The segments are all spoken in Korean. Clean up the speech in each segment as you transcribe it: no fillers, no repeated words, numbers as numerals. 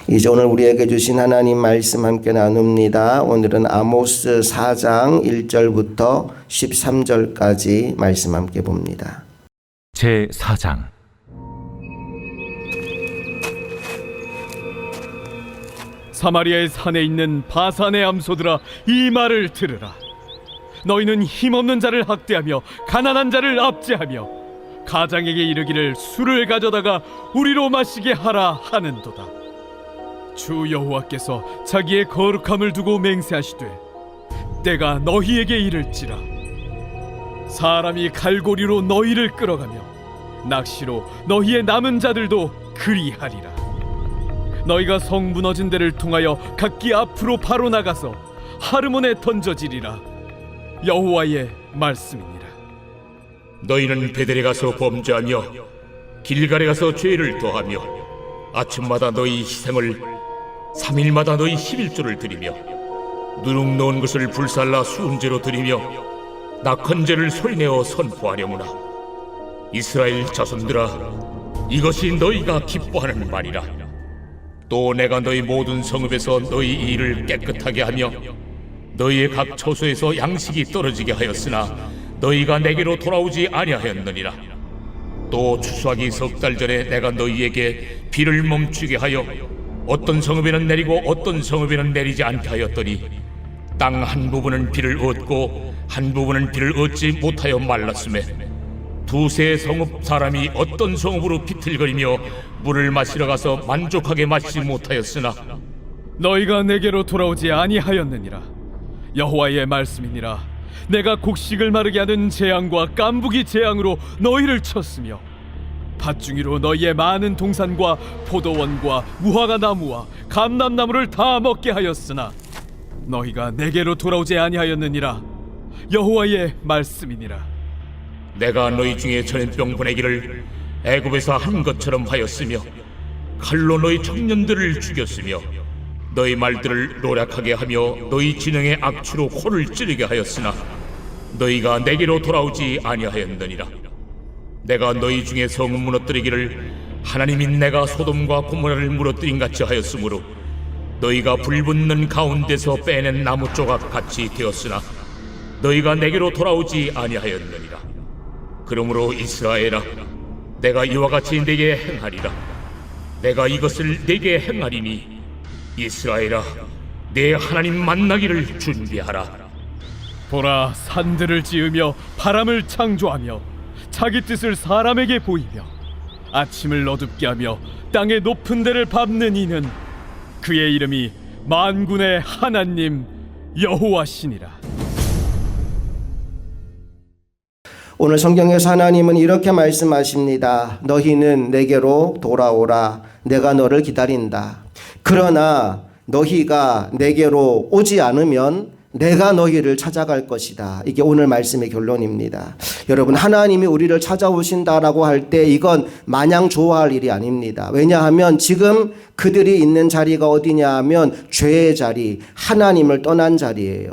이제 오늘 우리에게 주신 하나님 말씀 함께 나눕니다. 오늘은 아모스 4장 1절부터 13절까지 말씀 함께 봅니다. 제 4장. 사마리아의 산에 있는 바산의 암소들아, 이 말을 들으라. 너희는 힘없는 자를 학대하며 가난한 자를 압제하며 가장에게 이르기를 술을 가져다가 우리로 마시게 하라 하는도다. 주 여호와께서 자기의 거룩함을 두고 맹세하시되 때가 너희에게 이를지라. 사람이 갈고리로 너희를 끌어가며 낚시로 너희의 남은 자들도 그리하리라. 너희가 성 무너진 데를 통하여 각기 앞으로 바로 나가서 하르몬에 던져지리라. 여호와의 말씀이니라. 너희는 베델에 가서 범죄하며 길갈에 가서 죄를 더하며 아침마다 너희 희생을 3일마다 너희 11조를 드리며 누룩 놓은 것을 불살라 수은제로 드리며 낙헌제를 소리내어 선포하려무나. 이스라엘 자손들아, 이것이 너희가 기뻐하는 말이라. 또 내가 너희 모든 성읍에서 너희 일을 깨끗하게 하며 너희의 각 처소에서 양식이 떨어지게 하였으나 너희가 내게로 돌아오지 아니하였느니라. 또 추수하기 석 달 전에 내가 너희에게 비를 멈추게 하여 어떤 성읍에는 내리고 어떤 성읍에는 내리지 않게 하였더니 땅 한 부분은 비를 얻고 한 부분은 비를 얻지 못하여 말랐음에 두세 성읍 사람이 어떤 성읍으로 비틀거리며 물을 마시러 가서 만족하게 마시지 못하였으나 너희가 내게로 돌아오지 아니하였느니라. 여호와의 말씀이니라. 내가 곡식을 마르게 하는 재앙과 깐부기 재앙으로 너희를 쳤으며 밭중이로 너희의 많은 동산과 포도원과 무화과 나무와 감람나무를 다 먹게 하였으나 너희가 내게로 돌아오지 아니하였느니라. 여호와의 말씀이니라. 내가 너희 중에 전염병 보내기를 애굽에서 한 것처럼 하였으며 칼로 너희 청년들을 죽였으며 너희 말들을 노략하게 하며 너희 진영의 악취로 코를 찌르게 하였으나 너희가 내게로 돌아오지 아니하였느니라. 내가 너희 중에 성을 무너뜨리기를 하나님이 내가 소돔과 고모라를 무너뜨린 같이 하였으므로 너희가 불붙는 가운데서 빼낸 나무 조각 같이 되었으나 너희가 내게로 돌아오지 아니하였느니라. 그러므로 이스라엘아, 내가 이와 같이 내게 행하리라. 내가 이것을 내게 행하리니 이스라엘아, 내 하나님 만나기를 준비하라. 보라, 산들을 지으며 바람을 창조하며 자기 뜻을 사람에게 보이며 아침을 어둡게 하며 땅의 높은 데를 밟는 이는 그의 이름이 만군의 하나님 여호와시니라. 오늘 성경에서 하나님은 이렇게 말씀하십니다. 너희는 내게로 돌아오라. 내가 너를 기다린다. 그러나 너희가 내게로 오지 않으면 내가 너희를 찾아갈 것이다. 이게 오늘 말씀의 결론입니다. 여러분, 하나님이 우리를 찾아오신다라고 할 때 이건 마냥 좋아할 일이 아닙니다. 왜냐하면 지금 그들이 있는 자리가 어디냐 하면 죄의 자리, 하나님을 떠난 자리예요.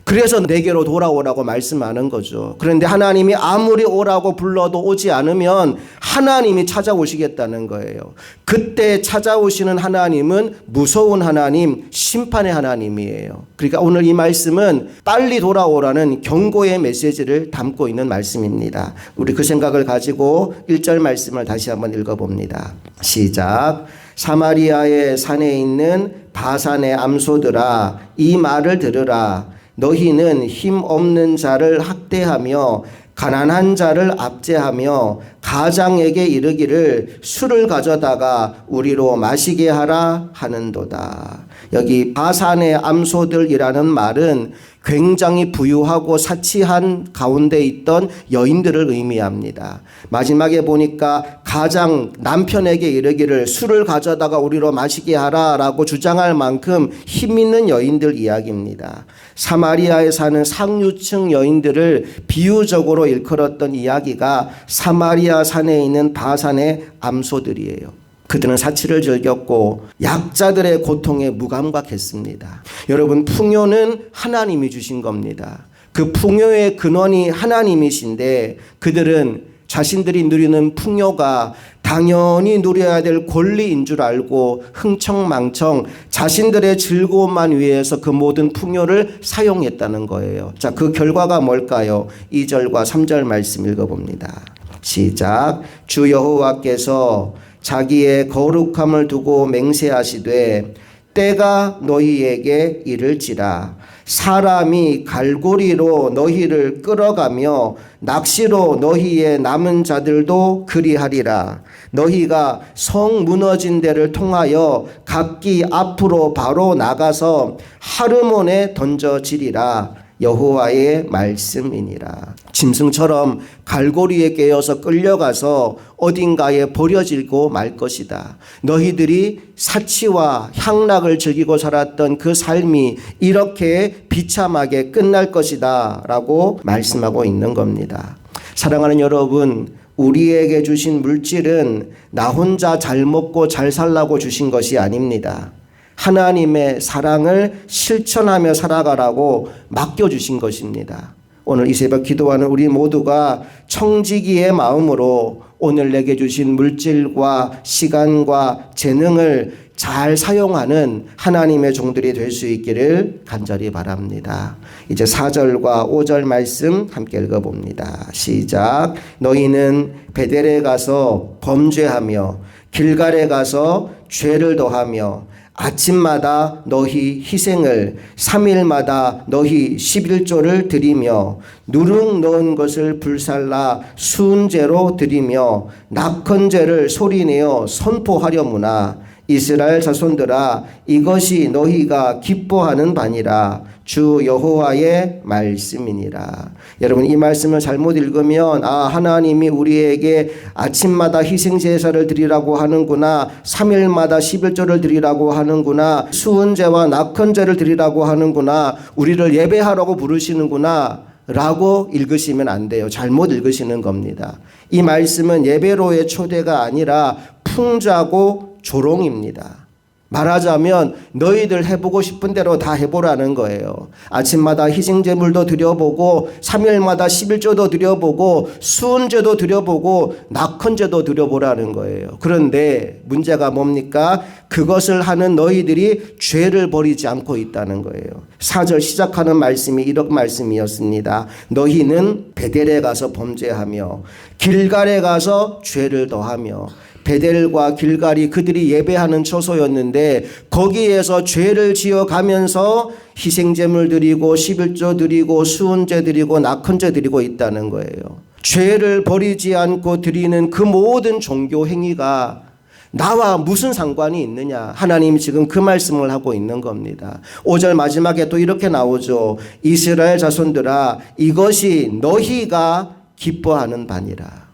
그래서 내게로 돌아오라고 말씀하는 거죠. 그런데 하나님이 아무리 오라고 불러도 오지 않으면 하나님이 찾아오시겠다는 거예요. 그때 찾아오시는 하나님은 무서운 하나님, 심판의 하나님이에요. 그러니까 오늘 이 말씀은 빨리 돌아오라는 경고의 메시지를 담고 있는 말씀입니다. 우리 그 생각을 가지고 1절 말씀을 다시 한번 읽어봅니다. 시작. 사마리아의 산에 있는 바산의 암소들아, 이 말을 들으라. 너희는 힘 없는 자를 학대하며 가난한 자를 압제하며 가장에게 이르기를 술을 가져다가 우리로 마시게 하라 하는도다. 여기 바산의 암소들이라는 말은 굉장히 부유하고 사치한 가운데 있던 여인들을 의미합니다. 마지막에 보니까 가장 남편에게 이르기를 술을 가져다가 우리로 마시게 하라라고 주장할 만큼 힘 있는 여인들 이야기입니다. 사마리아에 사는 상류층 여인들을 비유적으로 일컬었던 이야기가 사마리아 산에 있는 바산의 암소들이에요. 그들은 사치를 즐겼고 약자들의 고통에 무감각했습니다. 여러분, 풍요는 하나님이 주신 겁니다. 그 풍요의 근원이 하나님이신데 그들은 자신들이 누리는 풍요가 당연히 누려야 될 권리인 줄 알고 흥청망청 자신들의 즐거움만 위해서 그 모든 풍요를 사용했다는 거예요. 자, 그 결과가 뭘까요? 2절과 3절 말씀 읽어봅니다. 시작. 주 여호와께서 자기의 거룩함을 두고 맹세하시되 때가 너희에게 이를지라. 사람이 갈고리로 너희를 끌어가며 낚시로 너희의 남은 자들도 그리하리라. 너희가 성 무너진 데를 통하여 각기 앞으로 바로 나가서 하르몬에 던져지리라. 여호와의 말씀이니라. 짐승처럼 갈고리에 깨어서 끌려가서 어딘가에 버려지고 말 것이다. 너희들이 사치와 향락을 즐기고 살았던 그 삶이 이렇게 비참하게 끝날 것이다 라고 말씀하고 있는 겁니다. 사랑하는 여러분, 우리에게 주신 물질은 나 혼자 잘 먹고 잘 살라고 주신 것이 아닙니다. 하나님의 사랑을 실천하며 살아가라고 맡겨주신 것입니다. 오늘 이 새벽 기도하는 우리 모두가 청지기의 마음으로 오늘 내게 주신 물질과 시간과 재능을 잘 사용하는 하나님의 종들이 될 수 있기를 간절히 바랍니다. 이제 4절과 5절 말씀 함께 읽어봅니다. 시작. 너희는 베델에 가서 범죄하며 길갈에 가서 죄를 더하며 아침마다 너희 희생을 3일마다 너희 11조를 드리며 누룩 넣은 것을 불살라 수은제로 드리며 낙헌제를 소리내어 선포하려무나 이스라엘 자손들아 이것이 너희가 기뻐하는 바니라. 주 여호와의 말씀이니라. 여러분, 이 말씀을 잘못 읽으면 하나님이 우리에게 아침마다 희생제사를 드리라고 하는구나, 3일마다 11조를 드리라고 하는구나, 수은제와 낙헌제를 드리라고 하는구나, 우리를 예배하라고 부르시는구나 라고 읽으시면 안 돼요. 잘못 읽으시는 겁니다. 이 말씀은 예배로의 초대가 아니라 풍자고 조롱입니다. 말하자면 너희들 해보고 싶은 대로 다 해보라는 거예요. 아침마다 희생제물도 드려보고 3일마다 11조도 드려보고 수은제도 드려보고 낙헌제도 드려보라는 거예요. 그런데 문제가 뭡니까? 그것을 하는 너희들이 죄를 버리지 않고 있다는 거예요. 4절 시작하는 말씀이 이런 말씀이었습니다. 너희는 베델에 가서 범죄하며 길갈에 가서 죄를 더하며. 베델과 길갈이 그들이 예배하는 처소였는데 거기에서 죄를 지어가면서 희생제물 드리고 11조 드리고 수은제 드리고 낙헌제 드리고 있다는 거예요. 죄를 버리지 않고 드리는 그 모든 종교 행위가 나와 무슨 상관이 있느냐? 하나님이 지금 그 말씀을 하고 있는 겁니다. 5절 마지막에 또 이렇게 나오죠. 이스라엘 자손들아 이것이 너희가 기뻐하는 바니라.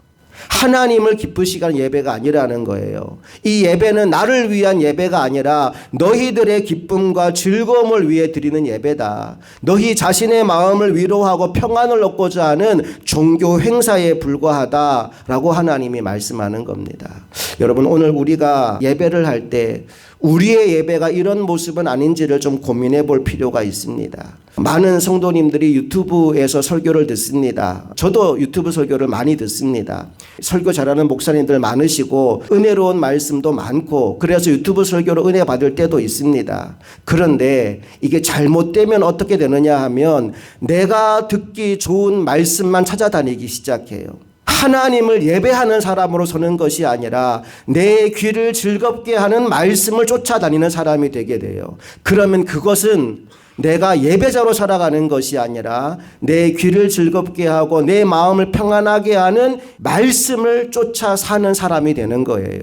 하나님을 기쁘시게 하는 예배가 아니라는 거예요. 이 예배는 나를 위한 예배가 아니라 너희들의 기쁨과 즐거움을 위해 드리는 예배다. 너희 자신의 마음을 위로하고 평안을 얻고자 하는 종교 행사에 불과하다라고 하나님이 말씀하는 겁니다. 여러분, 오늘 우리가 예배를 할 때 우리의 예배가 이런 모습은 아닌지를 좀 고민해 볼 필요가 있습니다. 많은 성도님들이 유튜브에서 설교를 듣습니다. 저도 유튜브 설교를 많이 듣습니다. 설교 잘하는 목사님들 많으시고 은혜로운 말씀도 많고 그래서 유튜브 설교로 은혜 받을 때도 있습니다. 그런데 이게 잘못되면 어떻게 되느냐 하면 내가 듣기 좋은 말씀만 찾아다니기 시작해요. 하나님을 예배하는 사람으로 서는 것이 아니라 내 귀를 즐겁게 하는 말씀을 쫓아다니는 사람이 되게 돼요. 그러면 그것은 내가 예배자로 살아가는 것이 아니라 내 귀를 즐겁게 하고 내 마음을 평안하게 하는 말씀을 쫓아 사는 사람이 되는 거예요.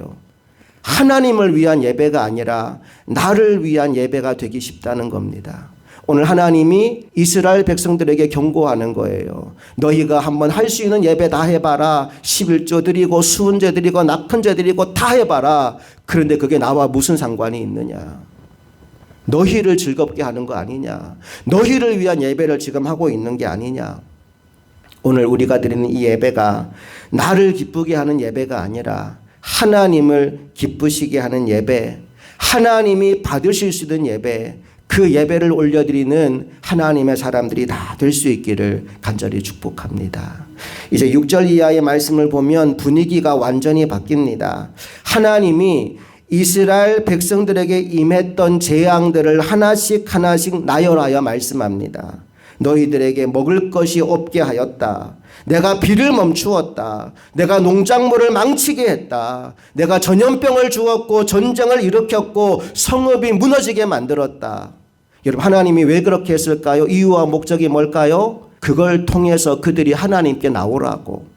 하나님을 위한 예배가 아니라 나를 위한 예배가 되기 쉽다는 겁니다. 오늘 하나님이 이스라엘 백성들에게 경고하는 거예요. 너희가 한번 할 수 있는 예배 다 해봐라. 11조 드리고 수은제 드리고 낙헌제 드리고 다 해봐라. 그런데 그게 나와 무슨 상관이 있느냐? 너희를 즐겁게 하는 거 아니냐? 너희를 위한 예배를 지금 하고 있는 게 아니냐? 오늘 우리가 드리는 이 예배가 나를 기쁘게 하는 예배가 아니라 하나님을 기쁘시게 하는 예배, 하나님이 받으실 수 있는 예배, 그 예배를 올려드리는 하나님의 사람들이 다 될 수 있기를 간절히 축복합니다. 이제 6절 이하의 말씀을 보면 분위기가 완전히 바뀝니다. 하나님이 이스라엘 백성들에게 임했던 재앙들을 하나씩 나열하여 말씀합니다. 너희들에게 먹을 것이 없게 하였다. 내가 비를 멈추었다. 내가 농작물을 망치게 했다. 내가 전염병을 주었고 전쟁을 일으켰고 성읍이 무너지게 만들었다. 여러분, 하나님이 왜 그렇게 했을까요? 이유와 목적이 뭘까요? 그걸 통해서 그들이 하나님께 나오라고.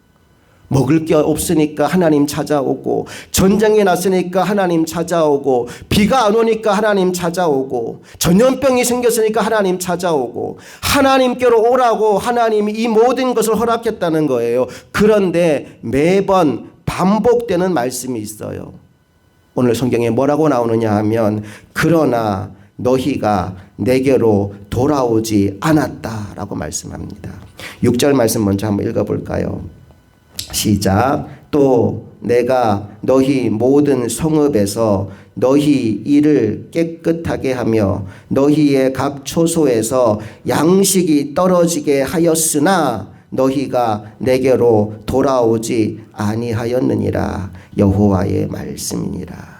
먹을 게 없으니까 하나님 찾아오고, 전쟁이 났으니까 하나님 찾아오고, 비가 안 오니까 하나님 찾아오고, 전염병이 생겼으니까 하나님 찾아오고, 하나님께로 오라고 하나님이 이 모든 것을 허락했다는 거예요. 그런데 매번 반복되는 말씀이 있어요. 오늘 성경에 뭐라고 나오느냐 하면, 그러나 너희가 내게로 돌아오지 않았다라고 말씀합니다. 6절 말씀 먼저 한번 읽어볼까요? 시작. 또 내가 너희 모든 성읍에서 너희 일을 깨끗하게 하며 너희의 각 초소에서 양식이 떨어지게 하였으나 너희가 내게로 돌아오지 아니하였느니라. 여호와의 말씀이니라.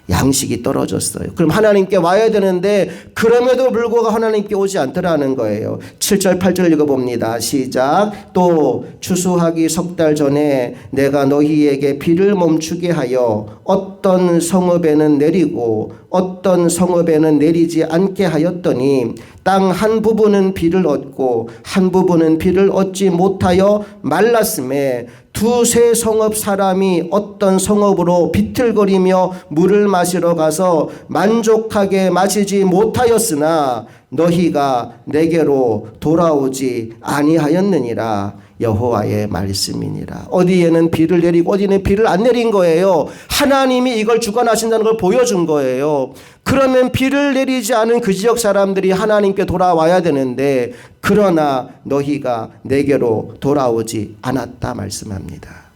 양식이 떨어졌어요. 그럼 하나님께 와야 되는데 그럼에도 불구하고 하나님께 오지 않더라는 거예요. 7절 8절 읽어봅니다. 시작. 또 추수하기 석 달 전에 내가 너희에게 비를 멈추게 하여 어떤 성읍에는 내리고 어떤 성읍에는 내리지 않게 하였더니 땅 한 부분은 비를 얻고 한 부분은 비를 얻지 못하여 말랐음에 두세 성읍 사람이 어떤 성읍으로 비틀거리며 물을 마시러 가서 만족하게 마시지 못하였으나 너희가 내게로 돌아오지 아니하였느니라. 여호와의 말씀이니라. 어디에는 비를 내리고 어디는 비를 안 내린 거예요. 하나님이 이걸 주관하신다는 걸 보여준 거예요. 그러면 비를 내리지 않은 그 지역 사람들이 하나님께 돌아와야 되는데 그러나 너희가 내게로 돌아오지 않았다 말씀합니다.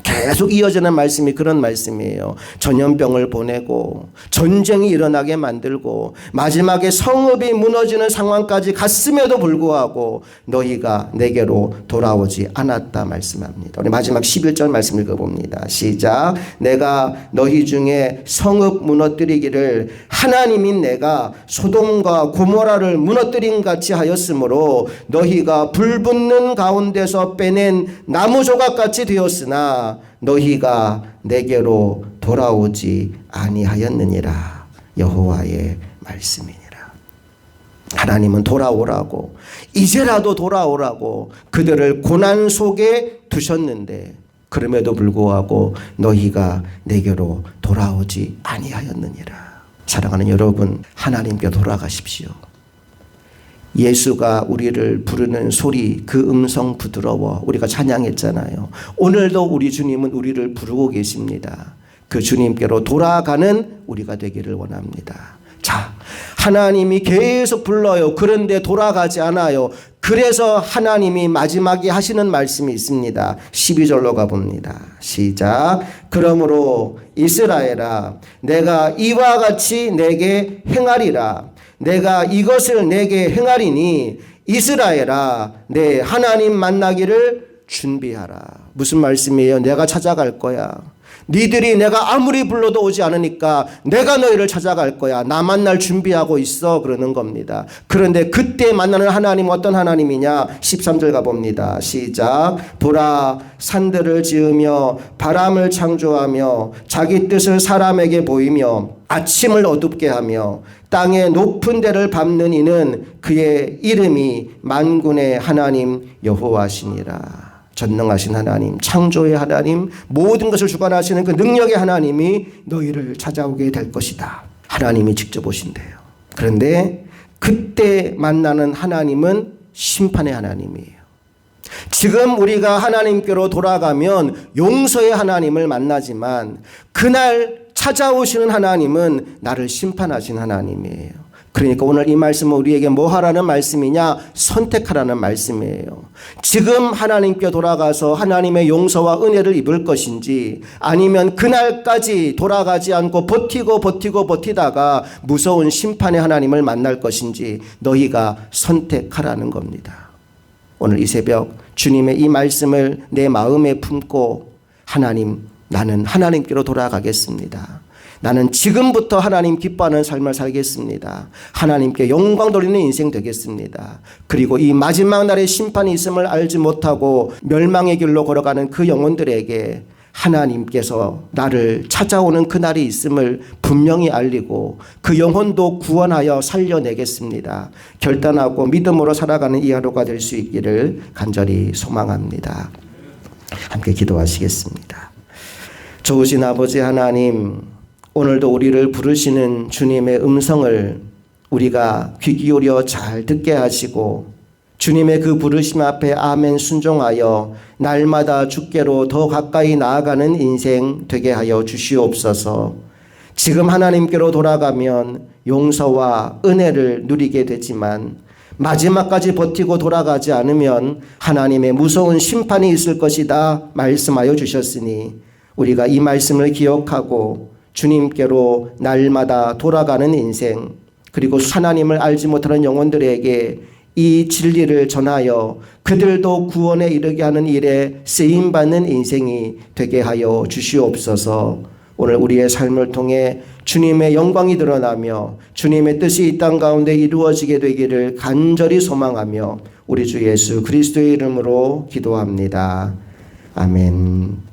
계속 이어지는 말씀이 그런 말씀이에요. 전염병을 보내고 전쟁이 일어나게 만들고 마지막에 성읍이 무너지는 상황까지 갔음에도 불구하고 너희가 내게로 돌아오지 않았다 말씀합니다. 우리 마지막 11절 말씀 읽어봅니다. 시작. 내가 너희 중에 성읍 무너뜨리기를 하나님인 내가 소돔과 고모라를 무너뜨린 같이 하였으므로 너희가 불붙는 가운데서 빼낸 나무 조각같이 되었으나 너희가 내게로 돌아오지 아니하였느니라. 여호와의 말씀이니라. 하나님은 돌아오라고, 이제라도 돌아오라고 그들을 고난 속에 두셨는데 그럼에도 불구하고 너희가 내게로 돌아오지 아니하였느니라. 사랑하는 여러분, 하나님께 돌아가십시오. 예수가 우리를 부르는 소리, 그 음성 부드러워. 우리가 찬양했잖아요. 오늘도 우리 주님은 우리를 부르고 계십니다. 그 주님께로 돌아가는 우리가 되기를 원합니다. 자, 하나님이 계속 불러요. 그런데 돌아가지 않아요. 그래서 하나님이 마지막에 하시는 말씀이 있습니다. 12절로 가봅니다. 시작. 그러므로 이스라엘아, 내가 이와 같이 내게 행하리라. 내가 이것을 내게 행하리니 이스라엘아, 내 하나님 만나기를 준비하라. 무슨 말씀이에요? 내가 찾아갈 거야. 니들이 내가 아무리 불러도 오지 않으니까 내가 너희를 찾아갈 거야. 나 만날 준비하고 있어. 그러는 겁니다. 그런데 그때 만나는 하나님 어떤 하나님이냐? 13절 가봅니다. 시작. 보라, 산들을 지으며 바람을 창조하며 자기 뜻을 사람에게 보이며 아침을 어둡게 하며 땅의 높은 데를 밟는 이는 그의 이름이 만군의 하나님 여호와시니라. 전능하신 하나님, 창조의 하나님, 모든 것을 주관하시는 그 능력의 하나님이 너희를 찾아오게 될 것이다. 하나님이 직접 오신대요. 그런데 그때 만나는 하나님은 심판의 하나님이에요. 지금 우리가 하나님께로 돌아가면 용서의 하나님을 만나지만 그날 찾아오시는 하나님은 나를 심판하신 하나님이에요. 그러니까 오늘 이 말씀은 우리에게 뭐 하라는 말씀이냐? 선택하라는 말씀이에요. 지금 하나님께 돌아가서 하나님의 용서와 은혜를 입을 것인지, 아니면 그날까지 돌아가지 않고 버티다가 무서운 심판의 하나님을 만날 것인지 너희가 선택하라는 겁니다. 오늘 이 새벽 주님의 이 말씀을 내 마음에 품고, 하나님, 나는 하나님께로 돌아가겠습니다. 나는 지금부터 하나님 기뻐하는 삶을 살겠습니다. 하나님께 영광 돌리는 인생 되겠습니다. 그리고 이 마지막 날에 심판이 있음을 알지 못하고 멸망의 길로 걸어가는 그 영혼들에게 하나님께서 나를 찾아오는 그날이 있음을 분명히 알리고 그 영혼도 구원하여 살려내겠습니다. 결단하고 믿음으로 살아가는 이 하루가 될 수 있기를 간절히 소망합니다. 함께 기도하시겠습니다. 좋으신 아버지 하나님, 오늘도 우리를 부르시는 주님의 음성을 우리가 귀 기울여 잘 듣게 하시고, 주님의 그 부르심 앞에 아멘 순종하여 날마다 주께로 더 가까이 나아가는 인생 되게 하여 주시옵소서. 지금 하나님께로 돌아가면 용서와 은혜를 누리게 되지만, 마지막까지 버티고 돌아가지 않으면 하나님의 무서운 심판이 있을 것이다 말씀하여 주셨으니, 우리가 이 말씀을 기억하고 주님께로 날마다 돌아가는 인생, 그리고 하나님을 알지 못하는 영혼들에게 이 진리를 전하여 그들도 구원에 이르게 하는 일에 쓰임받는 인생이 되게 하여 주시옵소서. 오늘 우리의 삶을 통해 주님의 영광이 드러나며 주님의 뜻이 이 땅 가운데 이루어지게 되기를 간절히 소망하며 우리 주 예수 그리스도의 이름으로 기도합니다. 아멘.